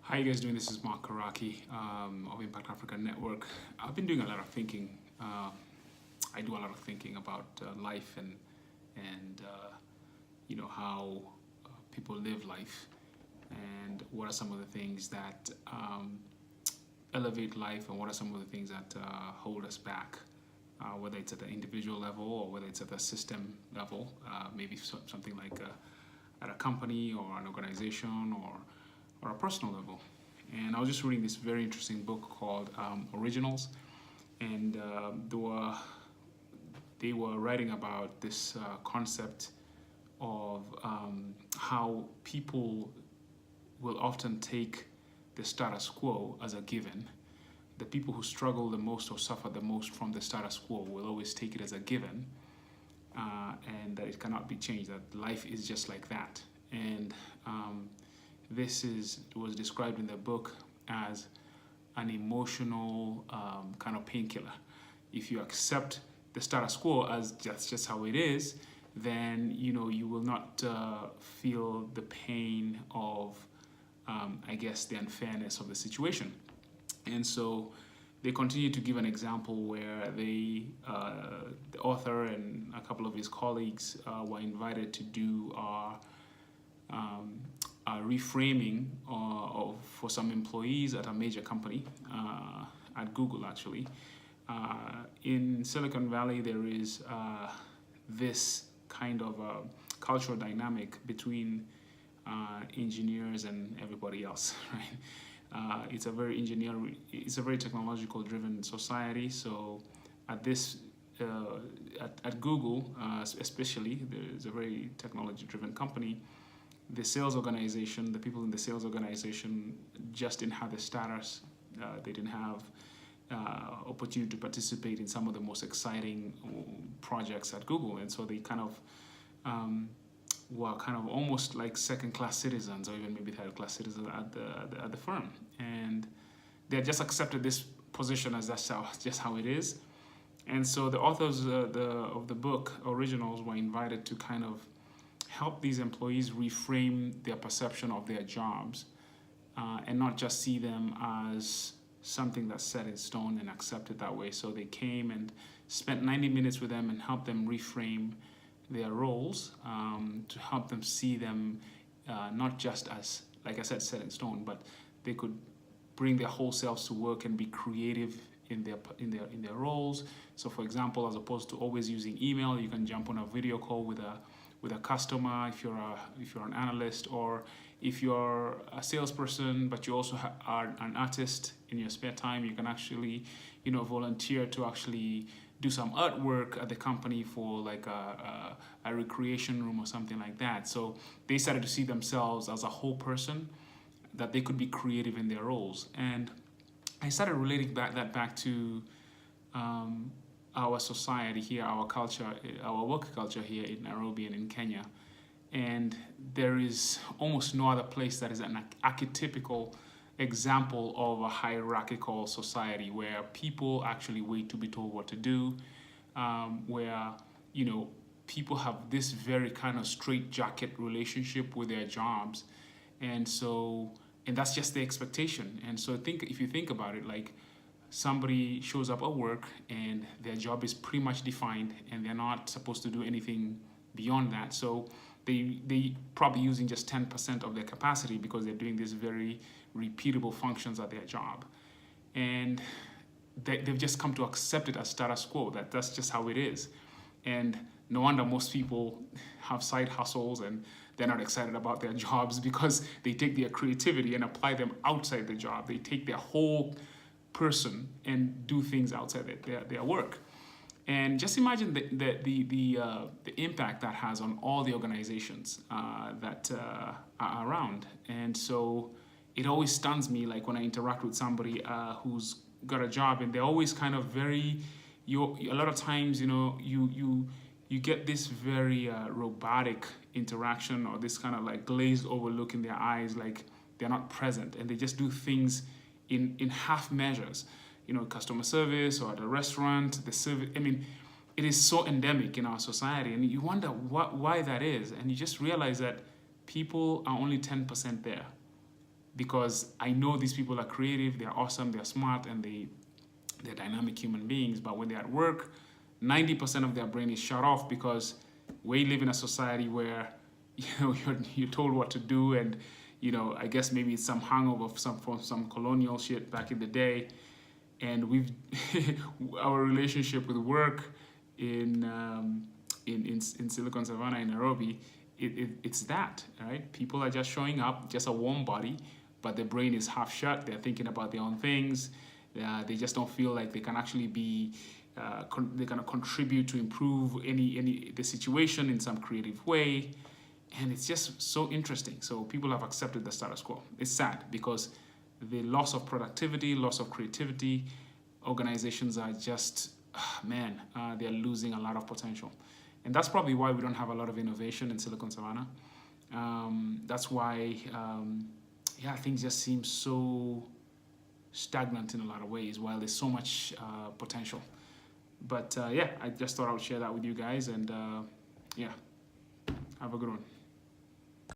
How you guys doing? This is Mark Karaki of Impact Africa Network. I've been doing a lot of thinking. I do a lot of thinking about life and how people live life, and what are some of the things that elevate life, and what are some of the things that hold us back, whether it's at the individual level or whether it's at the system level, maybe something like at a company or an organization or a personal level. And I was just reading this very interesting book called Originals, and they were writing about this concept of how people will often take the status quo as a given. The people who struggle the most or suffer the most from the status quo will always take it as a given, and that it cannot be changed, that life is just like that. And this was described in the book as an emotional kind of painkiller. If you accept the status quo as just how it is, then you will not feel the pain of, I guess, the unfairness of the situation. And so they continue to give an example where the author and a couple of his colleagues were invited to do reframing for some employees at a major company, at Google actually. In Silicon Valley, there is this kind of cultural dynamic between engineers and everybody else, right? It's a very technological driven society. So at this at Google, especially, there's a very technology driven company. The sales organization, the people in the sales organization just didn't have the status. They didn't have opportunity to participate in some of the most exciting projects at Google, and so they kind of were kind of almost like second-class citizens, or even maybe third-class citizens at the firm, and they had just accepted this position as that's just how it is. And so the authors of the book Originals were invited to kind of help these employees reframe their perception of their jobs, and not just see them as something that's set in stone and accepted that way. So they came and spent 90 minutes with them and helped them reframe their roles, to help them see them not just as, like I said, set in stone, but they could bring their whole selves to work and be creative in their roles. So for example, as opposed to always using email, you can jump on a video call with a customer if you're an analyst, or if you're a salesperson but you also are an artist in your spare time, you can actually volunteer to actually do some artwork at the company for like a recreation room or something like that. So they started to see themselves as a whole person, that they could be creative in their roles. And I started relating that back to our society here, our culture, our work culture here in Nairobi and in Kenya. And there is almost no other place that is an archetypical example of a hierarchical society where people actually wait to be told what to do, where people have this very kind of straitjacket relationship with their jobs, and that's just the expectation. And so if you think about it, like, somebody shows up at work and their job is pretty much defined and they're not supposed to do anything beyond that. So they probably using just 10% of their capacity because they're doing these very repeatable functions at their job. And they've just come to accept it as status quo, that's just how it is. And no wonder most people have side hustles and they're not excited about their jobs, because they take their creativity and apply them outside the job. They take their whole person and do things outside their work. And just imagine the impact that has on all the organizations that are around. And so it always stuns me, like when I interact with somebody who's got a job, and they're always kind of very, a lot of times you get this very robotic interaction, or this kind of like glazed over look in their eyes, like they're not present, and they just do things in half measures, customer service or at a restaurant, the service. I mean, it is so endemic in our society, and you wonder why that is, and you just realize that people are only 10% there. because I know these people are creative, they're awesome, they're smart, and they're dynamic human beings. But when they're at work, 90% of their brain is shut off, because we live in a society where you're told what to do, and I guess maybe it's some hangover from some colonial shit back in the day, and we've our relationship with work in Silicon Savanna in Nairobi, it's that, right? People are just showing up, just a warm body, but their brain is half shut. They're thinking about their own things. They just don't feel like they can actually be they're gonna contribute to improve the situation in some creative way. And it's just so interesting. So people have accepted the status quo. It's sad, because the loss of productivity, loss of creativity, organizations are just, they're losing a lot of potential. And that's probably why we don't have a lot of innovation in Silicon Savannah. That's why, things just seem so stagnant in a lot of ways, while there's so much potential. But I just thought I would share that with you guys, and have a good one.